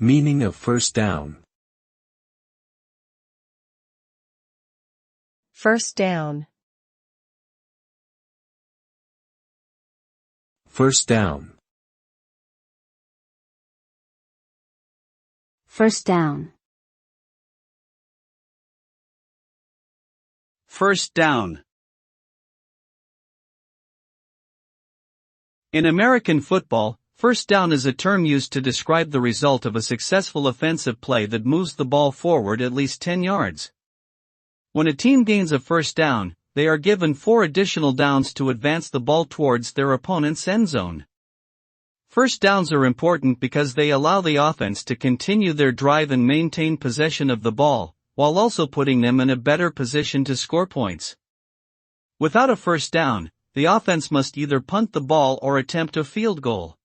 Meaning of first down. First down. First down. First down. First down. In American football, first down is a term used to describe the result of a successful offensive play that moves the ball forward at least 10 yards. When a team gains a first down, they are given 4 additional downs to advance the ball towards their opponent's end zone. First downs are important because they allow the offense to continue their drive and maintain possession of the ball, while also putting them in a better position to score points. Without a first down, the offense must either punt the ball or attempt a field goal.